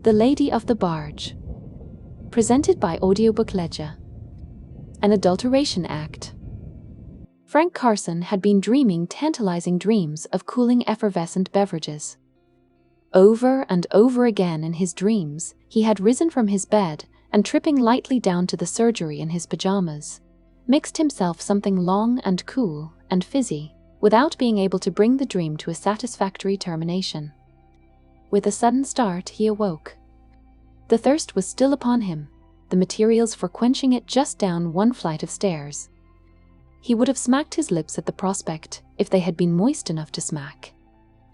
The Lady of the Barge. Presented by Audiobook Ledger. An Adulteration Act. Frank Carson had been dreaming tantalizing dreams of cooling effervescent beverages. Over and over again in his dreams, he had risen from his bed and, tripping lightly down to the surgery in his pajamas, mixed himself something long and cool and fizzy, without being able to bring the dream to a satisfactory termination. With a sudden start, he awoke. The thirst was still upon him, the materials for quenching it just down one flight of stairs. He would have smacked his lips at the prospect if they had been moist enough to smack.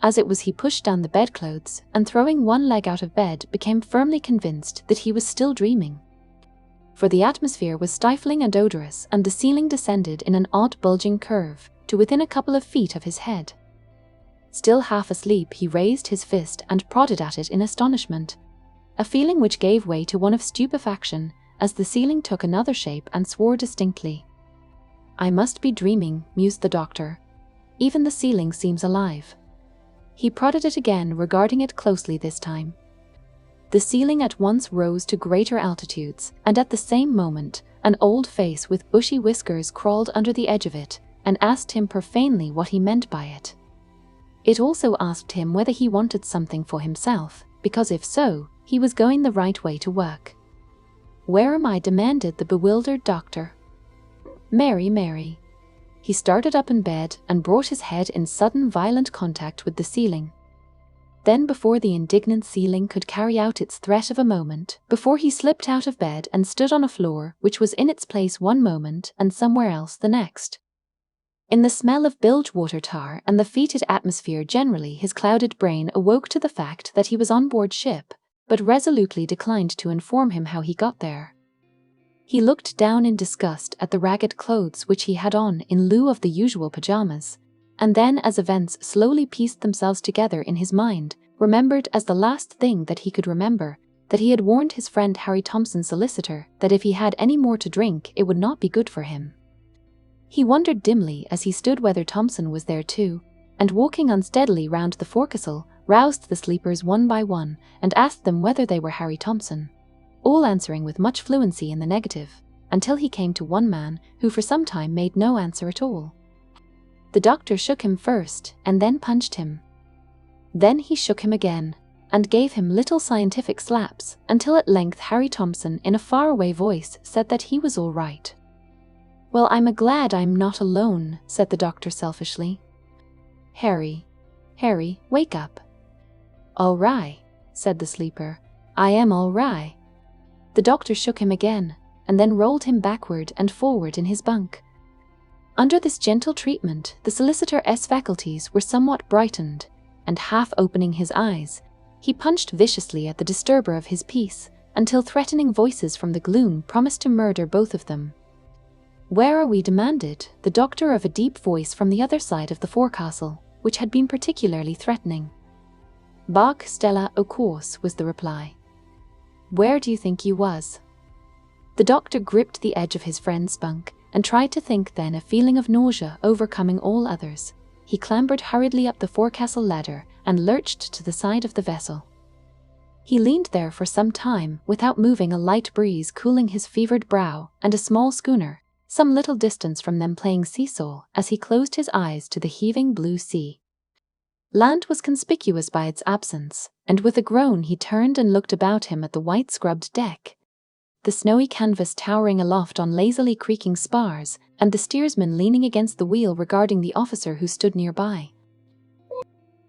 As it was, he pushed down the bedclothes and, throwing one leg out of bed, became firmly convinced that he was still dreaming. For the atmosphere was stifling and odorous, and the ceiling descended in an odd bulging curve to within a couple of feet of his head. Still half asleep, he raised his fist and prodded at it in astonishment, a feeling which gave way to one of stupefaction as the ceiling took another shape and swore distinctly. "I must be dreaming," mused the doctor. "Even the ceiling seems alive." He prodded it again, regarding it closely this time. The ceiling at once rose to greater altitudes, and at the same moment, an old face with bushy whiskers crawled under the edge of it and asked him profanely what he meant by it. It also asked him whether he wanted something for himself, because if so, he was going the right way to work. "Where am I?" demanded the bewildered doctor. "Mary, Mary." He started up in bed and brought his head in sudden violent contact with the ceiling. Then, before the indignant ceiling could carry out its threat of a moment, before he slipped out of bed and stood on a floor which was in its place one moment and somewhere else the next. In the smell of bilge water tar and the fetid atmosphere generally, his clouded brain awoke to the fact that he was on board ship, but resolutely declined to inform him how he got there. He looked down in disgust at the ragged clothes which he had on in lieu of the usual pajamas, and then, as events slowly pieced themselves together in his mind, remembered as the last thing that he could remember that he had warned his friend Harry Thompson, solicitor, that if he had any more to drink it would not be good for him. He wondered dimly as he stood whether Thompson was there too, and walking unsteadily round the forecastle, roused the sleepers one by one and asked them whether they were Harry Thompson, all answering with much fluency in the negative, until he came to one man who for some time made no answer at all. The doctor shook him first and then punched him. Then he shook him again and gave him little scientific slaps until at length Harry Thompson, in a faraway voice, said that he was all right. "Well, I'm glad I'm not alone," said the doctor selfishly. Harry, wake up." "All right," said the sleeper. "I am all right." The doctor shook him again and then rolled him backward and forward in his bunk. Under this gentle treatment, the solicitor's faculties were somewhat brightened, and half opening his eyes, he punched viciously at the disturber of his peace until threatening voices from the gloom promised to murder both of them. "Where are we?" demanded the doctor of a deep voice from the other side of the forecastle, which had been particularly threatening. "Bach Stella, o' course," was the reply. "Where do you think you was?" The doctor gripped the edge of his friend's bunk and tried to think. Then, a feeling of nausea overcoming all others, he clambered hurriedly up the forecastle ladder and lurched to the side of the vessel. He leaned there for some time without moving, a light breeze cooling his fevered brow and a small schooner some little distance from them playing seesaw as he closed his eyes to the heaving blue sea. Land was conspicuous by its absence, and with a groan he turned and looked about him at the white scrubbed deck, the snowy canvas towering aloft on lazily creaking spars, and the steersman leaning against the wheel regarding the officer who stood nearby.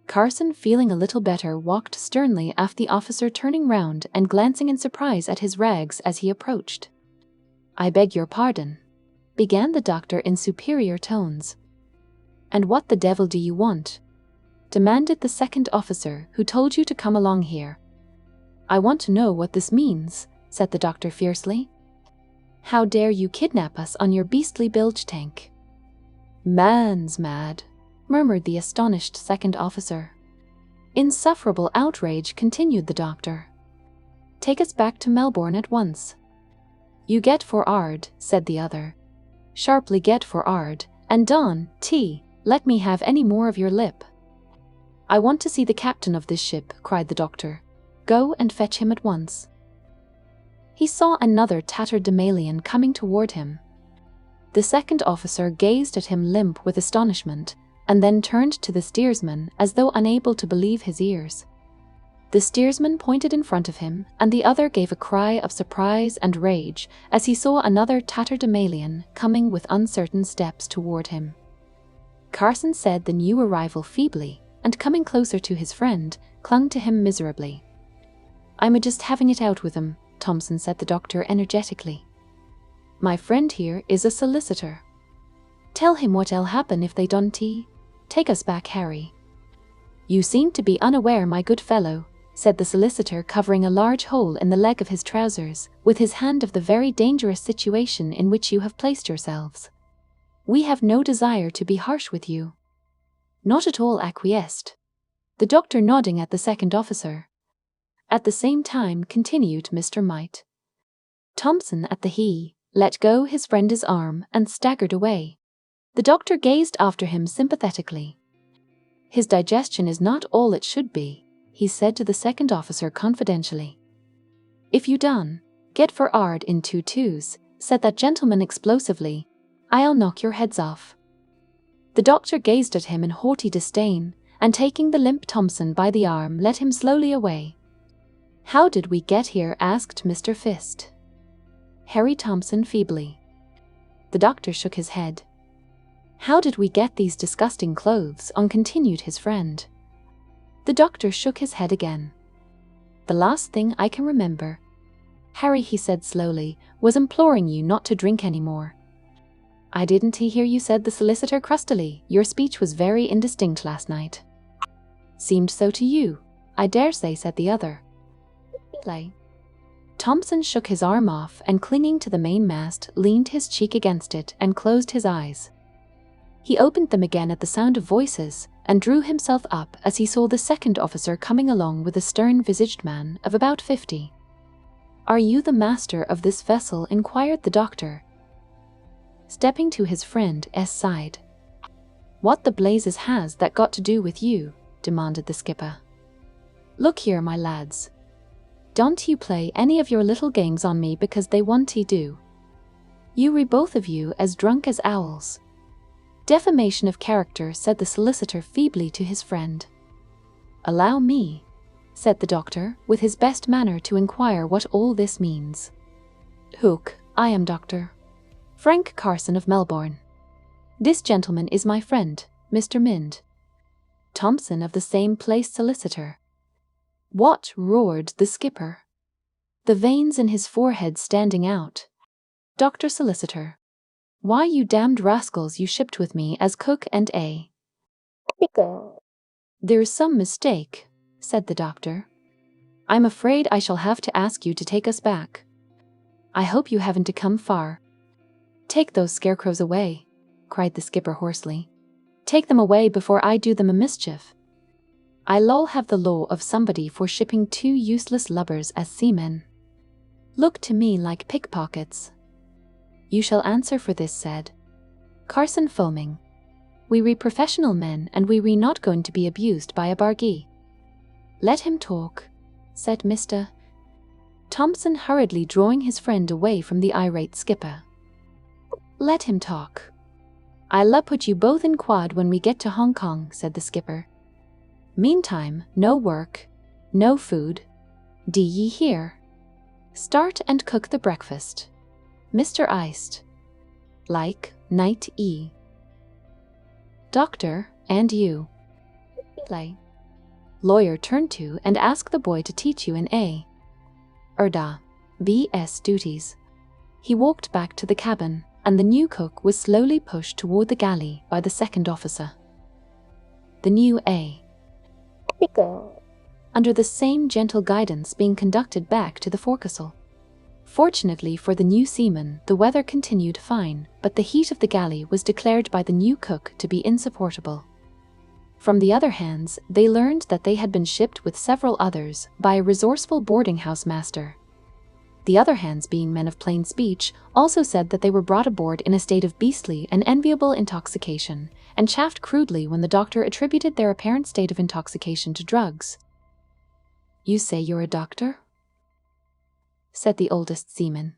Carson, feeling a little better, walked sternly aft the officer, turning round and glancing in surprise at his rags as he approached. "I beg your pardon," began the doctor in superior tones. "And what the devil do you want?" demanded the second officer. "Who told you to come along here?" "I want to know what this means," said the doctor fiercely. "How dare you kidnap us on your beastly bilge tank?" "Man's mad," murmured the astonished second officer. "Insufferable outrage," continued the doctor. "Take us back to Melbourne at once." "You get for 'ard," said the other. "Sharply get for 'ard, and Don T, let me have any more of your lip." "I want to see the captain of this ship," cried the doctor. Go and fetch him at once." He saw another tatterdemalion coming toward him. The second officer gazed at him limp with astonishment, and then turned to the steersman as though unable to believe his ears. The steersman pointed in front of him, and the other gave a cry of surprise and rage as he saw another tatterdemalion coming with uncertain steps toward him. Carson said the new arrival feebly, and coming closer to his friend, clung to him miserably. "I'm just having it out with him," Thompson said the doctor energetically. "My friend here is a solicitor. Tell him what'll happen if they don't take us back, Harry." "You seem to be unaware, my good fellow," said the solicitor, covering a large hole in the leg of his trousers with his hand, "of the very dangerous situation in which you have placed yourselves. We have no desire to be harsh with you." "Not at all," acquiesced the doctor, nodding at the second officer. "At the same time," continued Mr. Might. Thompson at the he let go his friend's arm and staggered away. The doctor gazed after him sympathetically. "His digestion is not all it should be," he said to the second officer confidentially. "If you done get for 'ard in 2-2s, said that gentleman explosively, "I'll knock your heads off." The doctor gazed at him in haughty disdain, and taking the limp Thompson by the arm led him slowly away. "How did we get here?" asked Mr. Fist. Harry Thompson feebly. The doctor shook his head. "How did we get these disgusting clothes on?" continued his friend. The doctor shook his head again. "The last thing I can remember, Harry," he said slowly, "was imploring you not to drink anymore." "I didn't hear you," said the solicitor crustily. "Your speech was very indistinct last night." "Seemed so to you, I dare say," said the other. Thompson shook his arm off and, clinging to the mainmast, leaned his cheek against it and closed his eyes. He opened them again at the sound of voices and drew himself up as he saw the second officer coming along with a stern-visaged man of about 50. "Are you the master of this vessel?" inquired the doctor, stepping to his friend's side. "What the blazes has that got to do with you?" demanded the skipper. "Look here, my lads. Don't you play any of your little games on me, because they want to do. You re both of you as drunk as owls." "Defamation of character," said the solicitor feebly to his friend. "Allow me," said the doctor, with his best manner, "to inquire what all this means." "Hook, I am Dr. Frank Carson of Melbourne. This gentleman is my friend, Mr. Mind Thompson of the same place, solicitor." "What?" roared the skipper, the veins in his forehead standing out. "Dr. Solicitor. Why, you damned rascals, you shipped with me as cook and a—" "There's some mistake," said the doctor. "I'm afraid I shall have to ask you to take us back. I hope you haven't to come far." "Take those scarecrows away," cried the skipper hoarsely. "Take them away before I do them a mischief. I'll have the law of somebody for shipping two useless lubbers as seamen. Look to me like pickpockets." "You shall answer for this," said Carson, foaming. "We re professional men, and we re not going to be abused by a bargee." "Let him talk," said Mr. Thompson, hurriedly drawing his friend away from the irate skipper. "Let him talk. I'll put you both in quad when we get to Hong Kong," said the skipper. "Meantime, no work, no food. Do ye hear? Start and cook the breakfast, Mr. Iced. Like, night e. Doctor, and you. Lawyer, turn to and ask the boy to teach you an A. Erda. B.S. duties." He walked back to the cabin, and the new cook was slowly pushed toward the galley by the second officer. The new A, under the same gentle guidance, being conducted back to the forecastle. Fortunately for the new seamen, the weather continued fine, but the heat of the galley was declared by the new cook to be insupportable. From the other hands, they learned that they had been shipped with several others by a resourceful boarding-house master. The other hands, being men of plain speech, also said that they were brought aboard in a state of beastly and enviable intoxication, and chaffed crudely when the doctor attributed their apparent state of intoxication to drugs. "You say you're a doctor?" said the oldest seaman.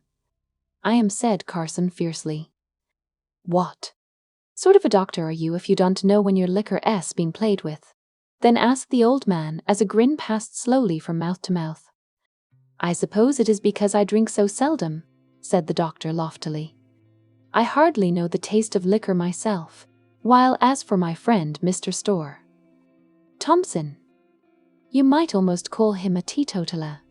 "I am," said Carson fiercely. "What sort of a doctor are you if you don't know when your liquor's been played with?" then asked the old man as a grin passed slowly from mouth to mouth. "I suppose it is because I drink so seldom," said the doctor loftily. "I hardly know the taste of liquor myself, while as for my friend Mr. Storr Thompson, you might almost call him a teetotaler."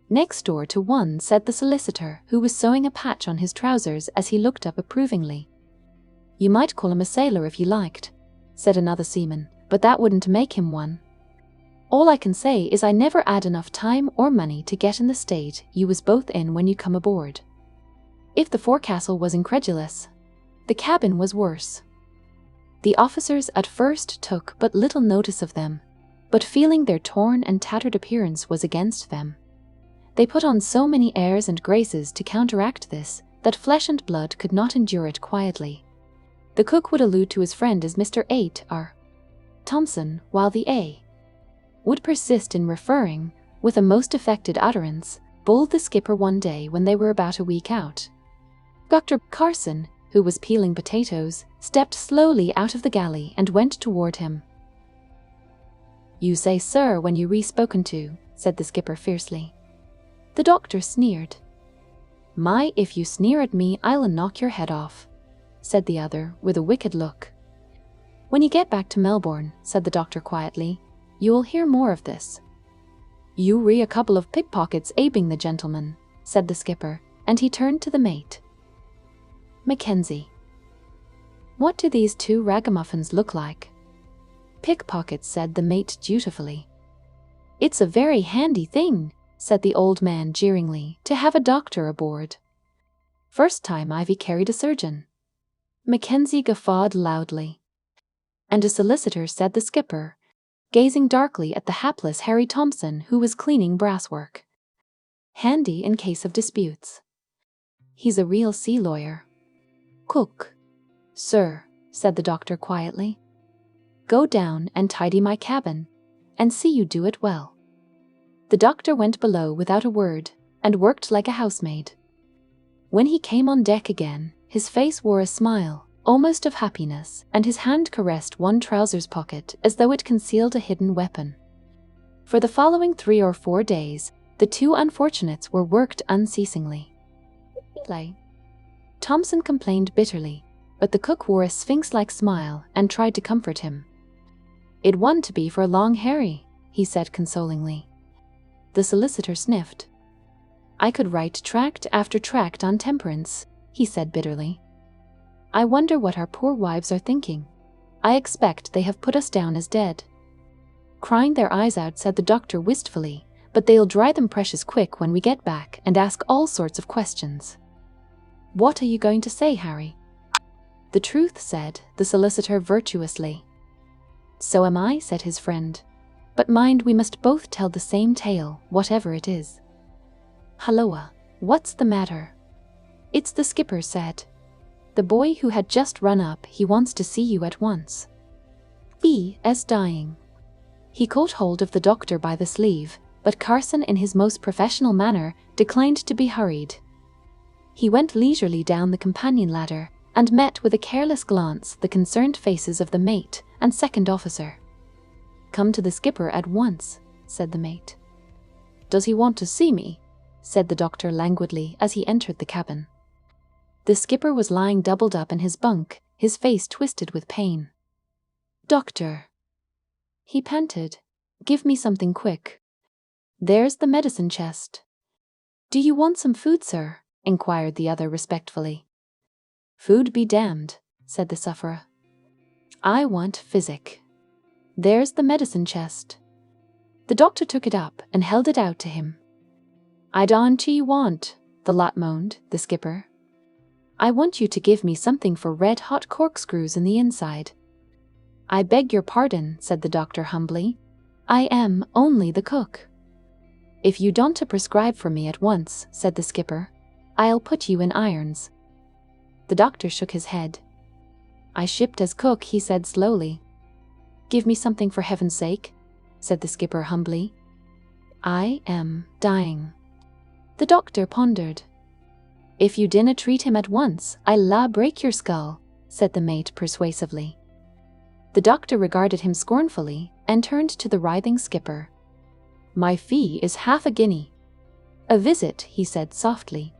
"Next door to one," said the solicitor, who was sewing a patch on his trousers as he looked up approvingly. "You might call him a sailor if you liked," said another seaman, "but that wouldn't make him one. All I can say is I never 'ad enough time or money to get in the state you was both in when you come aboard." If the forecastle was incredulous, the cabin was worse. The officers at first took but little notice of them, but feeling their torn and tattered appearance was against them, they put on so many airs and graces to counteract this that flesh and blood could not endure it quietly. The cook would allude to his friend as Mr. R. Thompson, while the A. would persist in referring, with a most affected utterance, bowled the skipper one day when they were about a week out. Dr. Carson, who was peeling potatoes, stepped slowly out of the galley and went toward him. "You say 'sir' when you re-spoken to," said the skipper fiercely. The doctor sneered. "My, if you sneer at me, I'll knock your head off," said the other with a wicked look. "When you get back to Melbourne," said the doctor quietly, "you will hear more of this." "You re a couple of pickpockets aping the gentleman," said the skipper, and he turned to the mate. "Mackenzie, what do these two ragamuffins look like?" "Pickpockets," said the mate dutifully. "It's a very handy thing," said the old man jeeringly, "to have a doctor aboard. First time I've carried a surgeon." Mackenzie guffawed loudly. "And a solicitor," said the skipper, gazing darkly at the hapless Harry Thompson, who was cleaning brasswork. "Handy in case of disputes. He's a real sea lawyer." "Cook, sir," said the doctor quietly. "Go down and tidy my cabin, and see you do it well." The doctor went below without a word, and worked like a housemaid. When he came on deck again, his face wore a smile, almost of happiness, and his hand caressed one trousers pocket as though it concealed a hidden weapon. For the following 3 or 4 days, the two unfortunates were worked unceasingly. Thompson complained bitterly, but the cook wore a sphinx-like smile and tried to comfort him. "It wa'n't to be for long, Harry," he said consolingly. The solicitor sniffed. "I could write tract after tract on temperance," he said bitterly. "I wonder what our poor wives are thinking. I expect they have put us down as dead." "Crying their eyes out," said the doctor wistfully, "but they'll dry them precious quick when we get back and ask all sorts of questions." "What are you going to say, Harry?" "The truth," said the solicitor virtuously. "So am I," said his friend. "But mind, we must both tell the same tale, whatever it is." "Halloa, what's the matter?" "It's the skipper," said the boy who had just run up. "He wants to see you at once. He.'s dying." He caught hold of the doctor by the sleeve, but Carson, in his most professional manner, declined to be hurried. He went leisurely down the companion ladder and met with a careless glance the concerned faces of the mate and second officer. "Come to the skipper at once," said the mate. "Does he want to see me?" said the doctor languidly as he entered the cabin. The skipper was lying doubled up in his bunk, his face twisted with pain. "Doctor," he panted, "give me something quick. There's the medicine chest." "Do you want some food, sir?" inquired the other respectfully. "Food be damned," said the sufferer. "I want physic. There's the medicine chest." The doctor took it up and held it out to him. "I don't you want," the lot moaned, the skipper. "I want you to give me something for red-hot corkscrews in the inside." "I beg your pardon," said the doctor humbly. "I am only the cook." "If you don't to prescribe for me at once," said the skipper, "I'll put you in irons." The doctor shook his head. "I shipped as cook," he said slowly. "Give me something for heaven's sake," said the skipper humbly. I am dying. The doctor pondered. If you dinna treat him at once, I'll break your skull, said the mate persuasively. The doctor regarded him scornfully and turned to the writhing skipper. My fee is half a guinea. A visit, he said softly.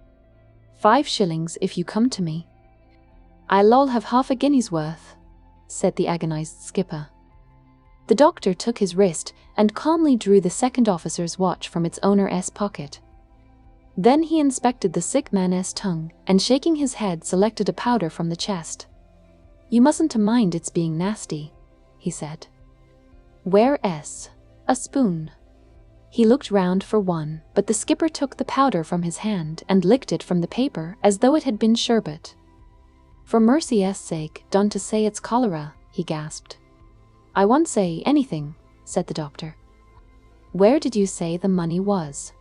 5 shillings if you come to me. I'll have half a guinea's worth, said the agonized skipper. The doctor took his wrist and calmly drew the second officer's watch from its owner's pocket. Then he inspected the sick man's tongue and, shaking his head, selected a powder from the chest. You mustn't mind its being nasty, he said. Where's a spoon? He looked round for one, but the skipper took the powder from his hand and licked it from the paper as though it had been sherbet. For mercy's sake, don't to say it's cholera, he gasped. I won't say anything, said the doctor. Where did you say the money was?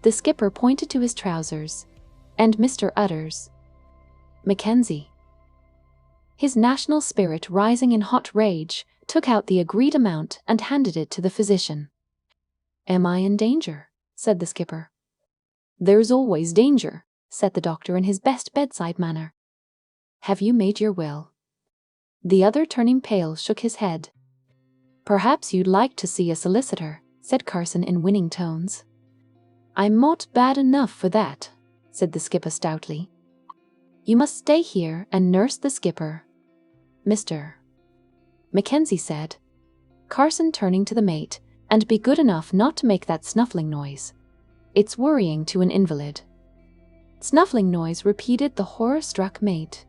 The skipper pointed to his trousers. And Mr. Utters. Mackenzie. His national spirit, rising in hot rage, took out the agreed amount and handed it to the physician. Am I in danger? Said the skipper. There's always danger, said the doctor in his best bedside manner. Have you made your will? The other, turning pale, shook his head. Perhaps you'd like to see a solicitor, said Carson in winning tones. I'm not bad enough for that, said the skipper stoutly. You must stay here and nurse the skipper. Mr. Mackenzie said, Carson turning to the mate, and be good enough not to make that snuffling noise. It's worrying to an invalid. Snuffling noise, repeated the horror-struck mate.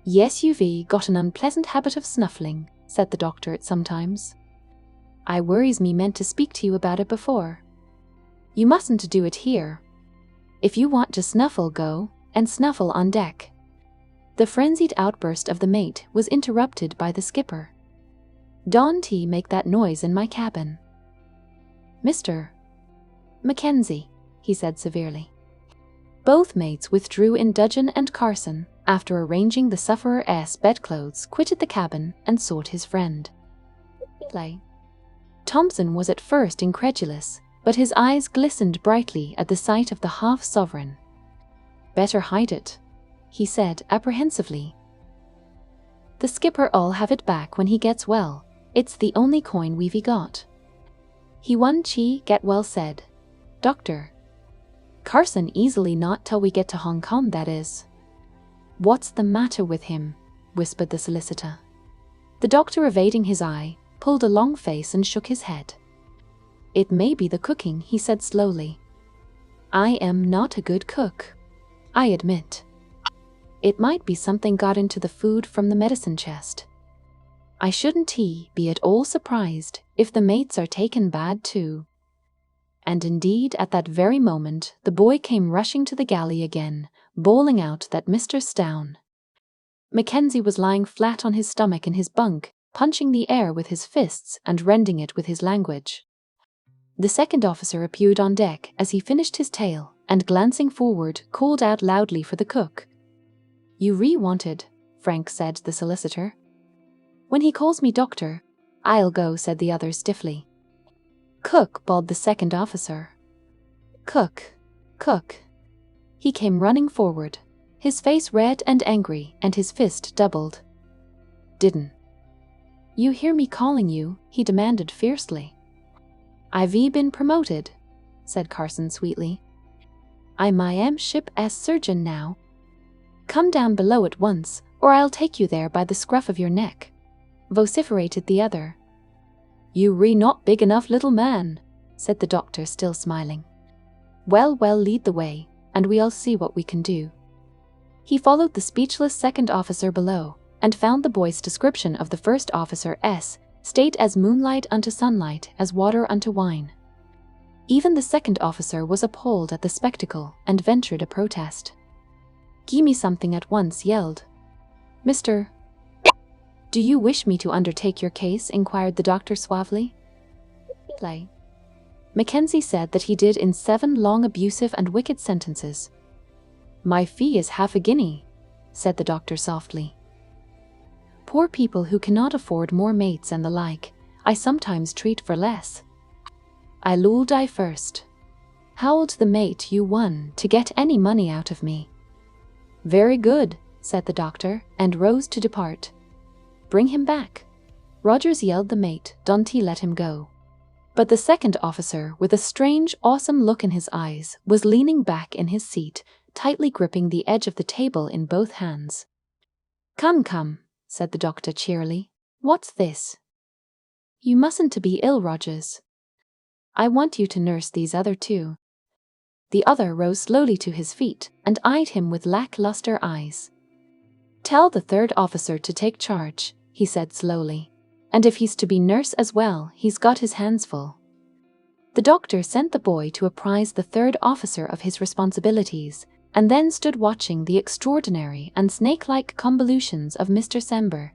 Yes, you've got an unpleasant habit of snuffling, said the doctor sometimes. I worries me meant to speak to you about it before. You mustn't do it here. If you want to snuffle, go and snuffle on deck. The frenzied outburst of the mate was interrupted by the skipper. Don't make that noise in my cabin. Mr. Mackenzie, he said severely. Both mates withdrew in Dudgeon, and Carson, after arranging the sufferer's bedclothes, quitted the cabin and sought his friend. Thompson was at first incredulous, but his eyes glistened brightly at the sight of the half-sovereign. Better hide it, he said apprehensively. The skipper'll have it back when he gets well. It's the only coin we've got. He won get well said. Doctor. Carson easily not till we get to Hong Kong, that is. What's the matter with him? Whispered the solicitor. The doctor, evading his eye, pulled a long face and shook his head. It may be the cooking, he said slowly. I am not a good cook, I admit. It might be something got into the food from the medicine chest. I shouldn't be at all surprised if the mates are taken bad too. And indeed, at that very moment, the boy came rushing to the galley again, bawling out that Mr. Stown. Mackenzie was lying flat on his stomach in his bunk, punching the air with his fists and rending it with his language. The second officer appeared on deck as he finished his tale, and glancing forward, called out loudly for the cook. You wanted, Frank, said the solicitor. When he calls me doctor, I'll go, said the other stiffly. Cook, bawled the second officer. Cook, cook. He came running forward, his face red and angry, and his fist doubled. Didn't you hear me calling you? He demanded fiercely. I've been promoted, said Carson sweetly. I'm ship's surgeon now. Come down below at once, or I'll take you there by the scruff of your neck, vociferated the other. You not big enough, little man, said the doctor, still smiling. Well, lead the way, and we'll see what we can do. He followed the speechless second officer below, and found the boy's description of the first officer's state as moonlight unto sunlight, as water unto wine. Even the second officer was appalled at the spectacle, and ventured a protest. Gimme me something at once, yelled. Mr. Do you wish me to undertake your case? Inquired the doctor suavely. Mackenzie said that he did in 7 long, abusive and wicked sentences. My fee is half a guinea, said the doctor softly. Poor people who cannot afford more mates and the like, I sometimes treat for less. I'll die first. Howled the mate. You won to get any money out of me. Very good, said the doctor, and rose to depart. Bring him back. Rogers yelled the mate. Don't let him go. But the second officer, with a strange, awesome look in his eyes, was leaning back in his seat, tightly gripping the edge of the table in both hands. Come, said the doctor cheerily. What's this? You mustn't be ill, Rogers. I want you to nurse these other two. The other rose slowly to his feet and eyed him with lackluster eyes. Tell the third officer to take charge, he said slowly. And if he's to be nurse as well, he's got his hands full. The doctor sent the boy to apprise the third officer of his responsibilities, and then stood watching the extraordinary and snake-like convolutions of Mr. Sember.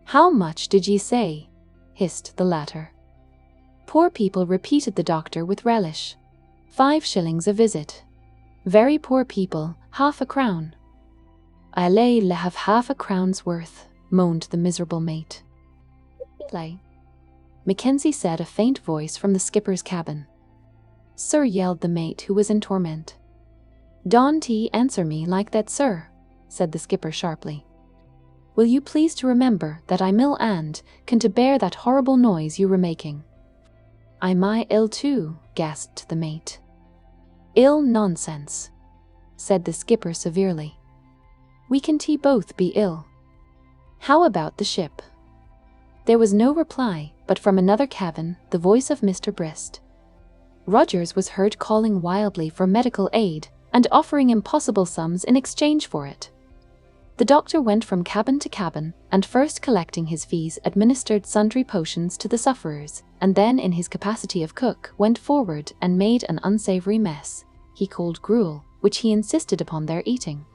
How much did ye say? Hissed the latter. Poor people, repeated the doctor with relish. 5 shillings a visit. Very poor people, half a crown. I'll have half a crown's worth, moaned the miserable mate. Mackenzie said, a faint voice from the skipper's cabin. Sir, yelled the mate, who was in torment. Don't answer me like that, sir, said the skipper sharply. Will you please to remember that I'm ill and can to bear that horrible noise you were making? I'm ill too, gasped the mate. Ill nonsense, said the skipper severely. We can both be ill. How about the ship? There was no reply, but from another cabin, the voice of Mr. Brist. Rogers was heard calling wildly for medical aid and offering impossible sums in exchange for it. The doctor went from cabin to cabin, and first collecting his fees administered sundry potions to the sufferers, and then in his capacity of cook went forward and made an unsavory mess. He called gruel, which he insisted upon their eating.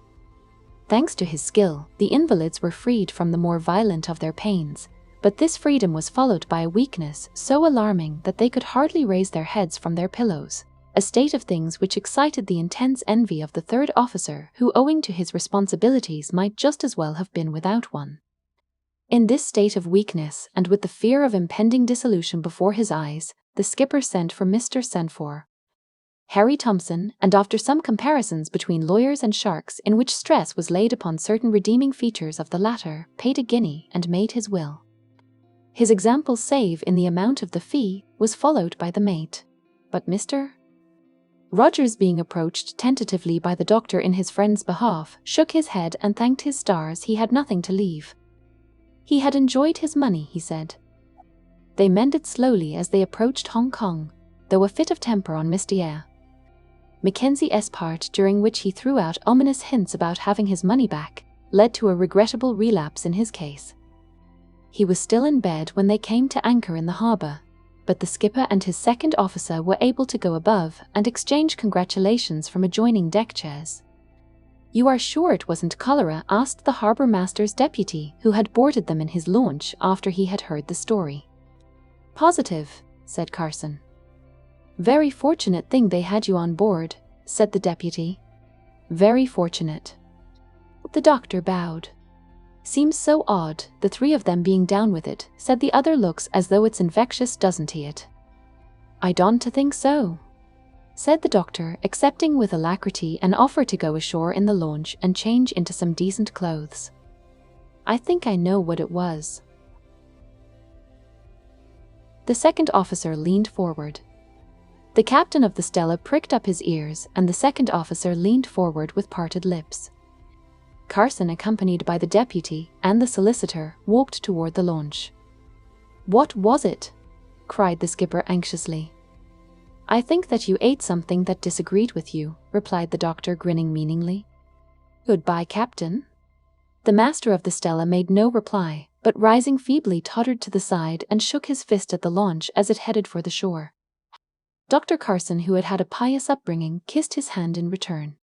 Thanks to his skill, the invalids were freed from the more violent of their pains, but this freedom was followed by a weakness so alarming that they could hardly raise their heads from their pillows, a state of things which excited the intense envy of the third officer, who, owing to his responsibilities, might just as well have been without one. In this state of weakness, and with the fear of impending dissolution before his eyes, the skipper sent for Mr. Senfor, Harry Thompson, and after some comparisons between lawyers and sharks in which stress was laid upon certain redeeming features of the latter, paid a guinea and made his will. His example, save in the amount of the fee, was followed by the mate. But Mr. Rogers, being approached tentatively by the doctor in his friend's behalf, shook his head and thanked his stars he had nothing to leave. He had enjoyed his money, he said. They mended slowly as they approached Hong Kong, though a fit of temper on Mr. Mackenzie's part, during which he threw out ominous hints about having his money back, led to a regrettable relapse in his case. He was still in bed when they came to anchor in the harbour, but the skipper and his second officer were able to go above and exchange congratulations from adjoining deck chairs. You are sure it wasn't cholera? Asked the harbour master's deputy, who had boarded them in his launch after he had heard the story. Positive, said Carson. Very fortunate thing they had you on board, said the deputy. Very fortunate. The doctor bowed. Seems so odd, the 3 of them being down with it, said the other. Looks as though it's infectious, doesn't it? I don't think so, said the doctor, accepting with alacrity an offer to go ashore in the launch and change into some decent clothes. I think I know what it was. The second officer leaned forward. The captain of the Stella pricked up his ears, and the second officer leaned forward with parted lips. Carson, accompanied by the deputy and the solicitor, walked toward the launch. What was it? Cried the skipper anxiously. I think that you ate something that disagreed with you, replied the doctor, grinning meaningly. Goodbye, Captain. The master of the Stella made no reply, but rising feebly tottered to the side and shook his fist at the launch as it headed for the shore. Dr. Carson, who had had a pious upbringing, kissed his hand in return.